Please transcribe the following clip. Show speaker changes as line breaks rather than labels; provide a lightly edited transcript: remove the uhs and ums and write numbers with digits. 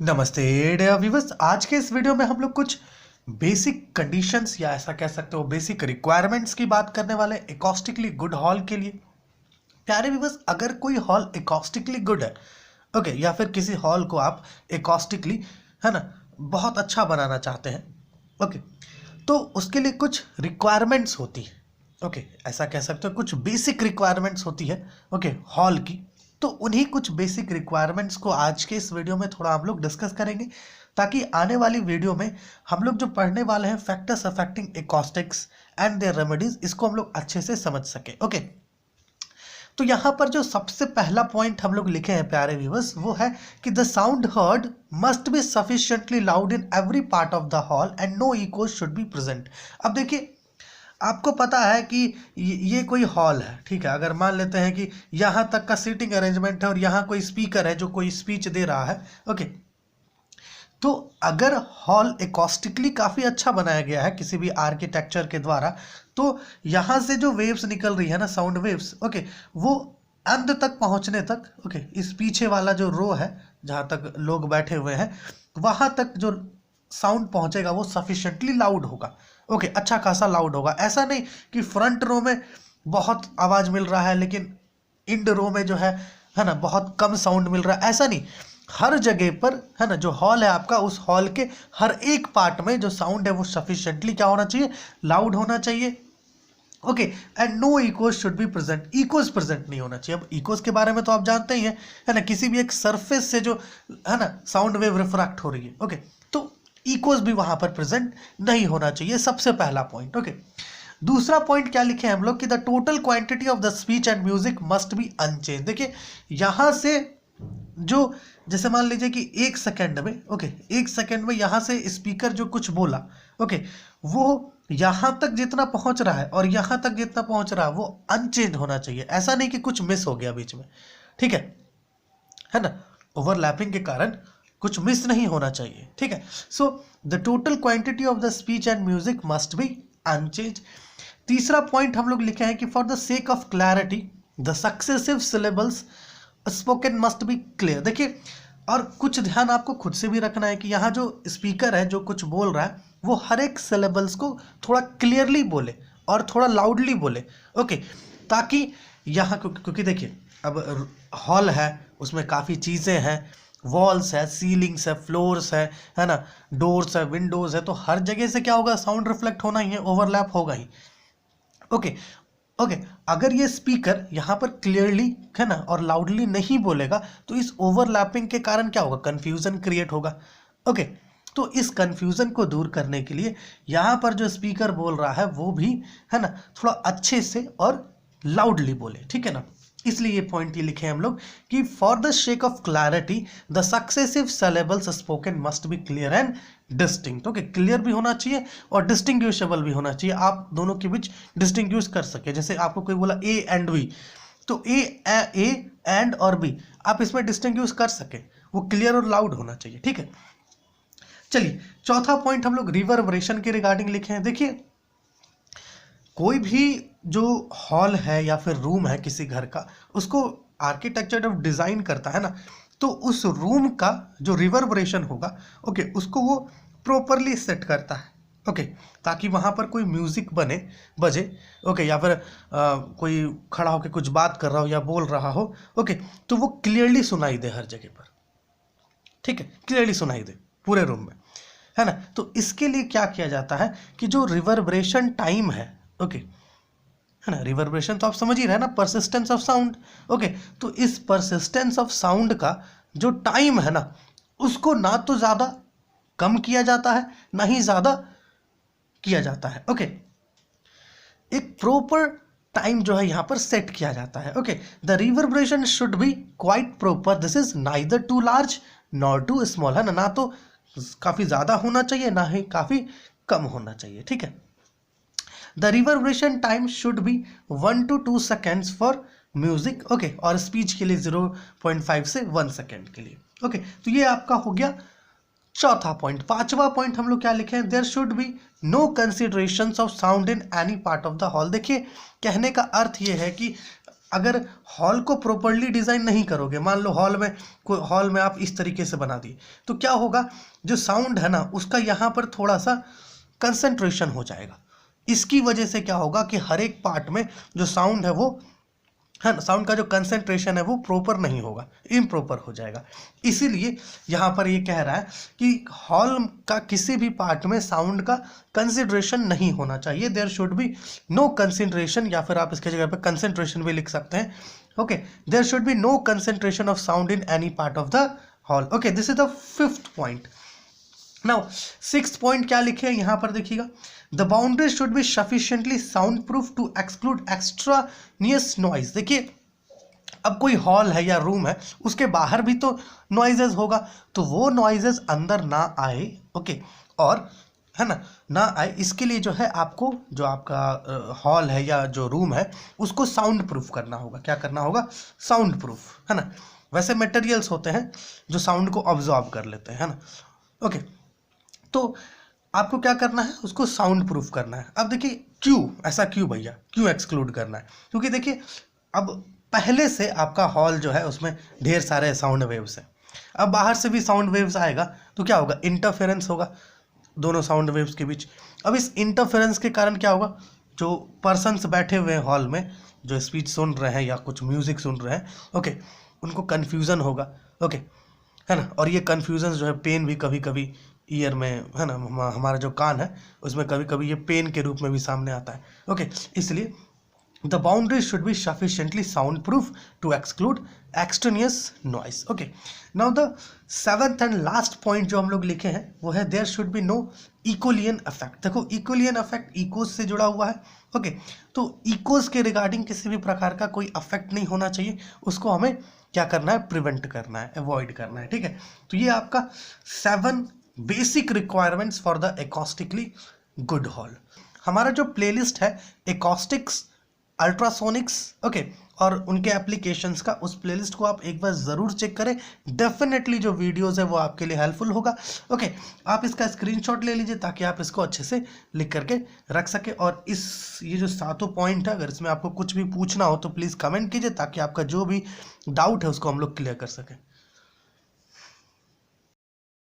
नमस्ते dear viewers. आज के इस वीडियो में हम लोग कुछ बेसिक कंडीशंस या ऐसा कह सकते हो बेसिक रिक्वायरमेंट्स की बात करने वाले एकॉस्टिकली गुड हॉल के लिए। प्यारे व्यूअर्स, अगर कोई हॉल एकॉस्टिकली गुड है, ओके, या फिर किसी हॉल को आप एकॉस्टिकली, है ना, बहुत अच्छा बनाना चाहते हैं, ओके, तो उसके लिए कुछ रिक्वायरमेंट्स होती है। ओके, ऐसा कह सकते हो कुछ बेसिक रिक्वायरमेंट्स होती है, ओके, हॉल की। तो उन्हीं कुछ बेसिक रिक्वायरमेंट्स को आज के इस वीडियो में थोड़ा हम लोग डिस्कस करेंगे, ताकि आने वाली वीडियो में हम लोग जो पढ़ने वाले हैं factors affecting acoustics and their remedies, इसको हम लोग अच्छे से समझ सके। ओके, तो यहाँ पर जो सबसे पहला पॉइंट हम लोग लिखे हैं प्यारे व्यूअर्स, वो है कि the sound heard must be sufficiently loud in every part of the hall and no echo should be present. अब देखिए, आपको पता है कि ये कोई हॉल है, ठीक है। अगर मान लेते हैं कि यहाँ तक का सीटिंग अरेंजमेंट है और यहाँ कोई स्पीकर है जो कोई स्पीच दे रहा है, ओके, तो अगर हॉल एकॉस्टिकली काफ़ी अच्छा बनाया गया है किसी भी आर्किटेक्चर के द्वारा, तो यहाँ से जो वेव्स निकल रही है ना, साउंड वेव्स, ओके, वो अंत तक पहुँचने तक, ओके, इस पीछे वाला जो रो है जहाँ तक लोग बैठे हुए हैं, वहाँ तक जो साउंड पहुँचेगा वो सफिशिएंटली लाउड होगा। ओके, अच्छा खासा लाउड होगा। ऐसा नहीं कि फ्रंट रो में बहुत आवाज़ मिल रहा है लेकिन इंड रो में जो है ना, बहुत कम साउंड मिल रहा है, ऐसा नहीं। हर जगह पर, है ना, जो हॉल है आपका, उस हॉल के हर एक पार्ट में जो साउंड है वो सफिशिएंटली क्या होना चाहिए, लाउड होना चाहिए। Okay, and no echoes should be present. Echoes present नहीं होना चाहिए। अब इकोज के बारे में तो आप जानते ही हैं, है ना, किसी भी एक सरफेस से जो, है ना, साउंड वेव रिफ्रैक्ट हो रही है, ओके, तो इकोज भी वहां पर प्रेजेंट नहीं होना चाहिए। सबसे पहला पॉइंट। ओके, दूसरा पॉइंट क्या लिखे हैं हम लोग कि the total quantity of the speech and music must be unchanged. देखिए, यहां से जो, जैसे मान लीजिए कि एक सेकंड में, ओके, एक सेकंड में यहां से स्पीकर जो कुछ बोला, ओके, वो यहां तक जितना पहुंच रहा है और यहां तक जितना पहुंच रहा है वो अनचेंज होना चाहिए। ऐसा नहीं कि कुछ मिस हो गया बीच में, ठीक है ना, ओवरलैपिंग के कारण कुछ मिस नहीं होना चाहिए, ठीक है। So the total quantity of the speech and music must be unchanged. तीसरा पॉइंट हम लोग लिखे हैं कि for the sake of clarity the successive syllables spoken must be clear. देखिए, और कुछ ध्यान आपको खुद से भी रखना है कि यहाँ जो स्पीकर है जो कुछ बोल रहा है वो हर एक सिलेबल्स को थोड़ा क्लियरली बोले और थोड़ा लाउडली बोले, ओके, ताकि यहाँ, क्योंकि देखिए, अब हॉल है, उसमें काफ़ी चीज़ें हैं, वॉल्स है, सीलिंग्स है, फ्लोर्स है ना, डोर्स है, विंडोज़ है, तो हर जगह से क्या होगा, साउंड रिफ्लेक्ट होना ही है, ओवरलैप होगा ही। ओके, ओके, अगर ये स्पीकर यहाँ पर क्लियरली, है ना, और लाउडली नहीं बोलेगा तो इस ओवरलैपिंग के कारण क्या होगा, कन्फ्यूज़न क्रिएट होगा। ओके, तो इस कन्फ्यूज़न को दूर करने के लिए यहाँ पर जो स्पीकर बोल रहा है वो भी, है ना, थोड़ा अच्छे से और लाउडली बोले, ठीक है ना। इसलिए ये पॉइंट ये लिखे हैं हम लोग कि for the shake of clarity the successive syllables spoken must be clear and distinct. Okay, clear भी होना चाहिए और डिस्टिंग्विशेबल भी होना चाहिए, आप दोनों के बीच डिस्टिंग्विश कर सके। जैसे आपको कोई बोला ए एंड बी, तो ए एंड और बी आप इसमें डिस्टिंग्विश कर सके, वो क्लियर और लाउड होना चाहिए, ठीक है। चलिए, चौथा पॉइंट हम लोग रिवर्बरेशन के रिगार्डिंग लिखे हैं। देखिए, कोई भी जो हॉल है या फिर रूम है किसी घर का, उसको आर्किटेक्चर जब डिज़ाइन करता है ना, तो उस रूम का जो रिवर्बरेशन होगा, ओके, उसको वो प्रॉपरली सेट करता है, ओके, ताकि वहाँ पर कोई म्यूज़िक बजे, ओके, या फिर कोई खड़ा होकर कुछ बात कर रहा हो या बोल रहा हो, ओके, तो वो क्लियरली सुनाई दे हर जगह पर, ठीक है, क्लियरली सुनाई दे पूरे रूम में, है ना। तो इसके लिए क्या किया जाता है कि जो रिवर्बरेशन टाइम है, ओके, है ना, रिवर्बरेशन तो आप समझ ही रहे हैं ना, परसिस्टेंस ऑफ साउंड, ओके, तो इस परसिस्टेंस ऑफ साउंड का जो टाइम है ना, उसको ना तो ज़्यादा कम किया जाता है ना ही ज़्यादा किया जाता है, ओके, एक प्रॉपर टाइम जो है यहाँ पर सेट किया जाता है। Okay, the reverberation should be quite proper, this is neither too large nor too small, है ना, ना तो काफ़ी ज़्यादा होना चाहिए ना ही काफ़ी कम होना चाहिए, ठीक है। The reverberation time should be 1 to 2 seconds for music, okay, और स्पीच के लिए 0.5 से 1 सेकेंड के लिए, ओके, तो ये आपका हो गया चौथा पॉइंट। पांचवा पॉइंट हम लोग क्या लिखे हैं, there should be no consideration of sound in any part of the hall. देखिए, कहने का अर्थ ये है कि अगर हॉल को प्रॉपरली डिज़ाइन नहीं करोगे, मान लो हॉल में आप इस तरीके से बना दिए, तो क्या होगा, जो साउंड है ना उसका यहाँ पर थोड़ा सा कंसंट्रेशन हो जाएगा। इसकी वजह से क्या होगा कि हर एक पार्ट में जो साउंड है वो है ना, साउंड का जो कंसंट्रेशन है वो प्रॉपर नहीं होगा, इम्प्रॉपर हो जाएगा। इसीलिए यहाँ पर ये कह रहा है कि हॉल का किसी भी पार्ट में साउंड का कंसिडरेशन नहीं होना चाहिए। There should be no consideration, या फिर आप इसके जगह पे कंसंट्रेशन भी लिख सकते हैं। Okay, there should be no concentration of sound in any part of the hall. Okay, this is the 5th point. Now 6th point क्या लिखे हैं यहाँ पर देखिएगा, the boundary should be sufficiently soundproof to exclude extraneous noise. देखिए, अब कोई hall है या रूम है, उसके बाहर भी तो नॉइजेस होगा, तो वो नॉइजेस अंदर ना आए। ओके, और है ना आए, इसके लिए जो है आपको, जो आपका हॉल है या जो रूम है उसको साउंड प्रूफ करना होगा। क्या करना होगा, साउंड प्रूफ, है ना। वैसे मटेरियल्स होते हैं जो साउंड को ऑब्जॉर्ब कर लेते हैं, है ना। ओके, तो आपको क्या करना है, उसको साउंड प्रूफ करना है। अब देखिए क्यों ऐसा, क्यों भैया, क्यों एक्सक्लूड करना है, क्योंकि देखिए अब पहले से आपका हॉल जो है उसमें ढेर सारे साउंड वेव्स हैं। अब बाहर से भी साउंड वेव्स आएगा तो क्या होगा, इंटरफेरेंस होगा दोनों साउंड वेव्स के बीच। अब इस इंटरफेरेंस के कारण क्या होगा, जो पर्सन्स बैठे हुए हैं हॉल में, जो स्पीच सुन रहे हैं या कुछ म्यूजिक सुन रहे हैं, ओके, उनको कन्फ्यूज़न होगा। ओके, है ना, और ये कन्फ्यूजन जो है, पेन भी कभी कभी ईयर में, है ना, हमारा जो कान है उसमें कभी कभी ये पेन के रूप में भी सामने आता है। ओके, इसलिए the boundary should be sufficiently soundproof to exclude extraneous noise. Okay, now the 7th and last point जो हम लोग लिखे हैं वो है, there should be no echelon effect. देखो, इकोलियन इफेक्ट इकोज से जुड़ा हुआ है। ओके, तो इकोज के रिगार्डिंग किसी भी प्रकार का कोई इफेक्ट नहीं होना चाहिए, उसको हमें क्या करना है, प्रिवेंट करना है, अवॉइड करना है। ठीक है, तो ये आपका 7 basic requirements for the acoustically good hall. हमारा जो प्लेलिस्ट है एकॉस्टिक्स, अल्ट्रासोनिक्स, ओके, और उनके एप्लीकेशंस का, उस प्लेलिस्ट को आप एक बार ज़रूर चेक करें। डेफिनेटली जो वीडियोस है वो आपके लिए हेल्पफुल होगा। ओके, आप इसका स्क्रीनशॉट ले लीजिए ताकि आप इसको अच्छे से लिख करके रख सके। और ये जो 7 पॉइंट है, अगर इसमें आपको कुछ भी पूछना हो तो प्लीज़ कमेंट कीजिए ताकि आपका जो भी डाउट है उसको हम लोग क्लियर कर सकें।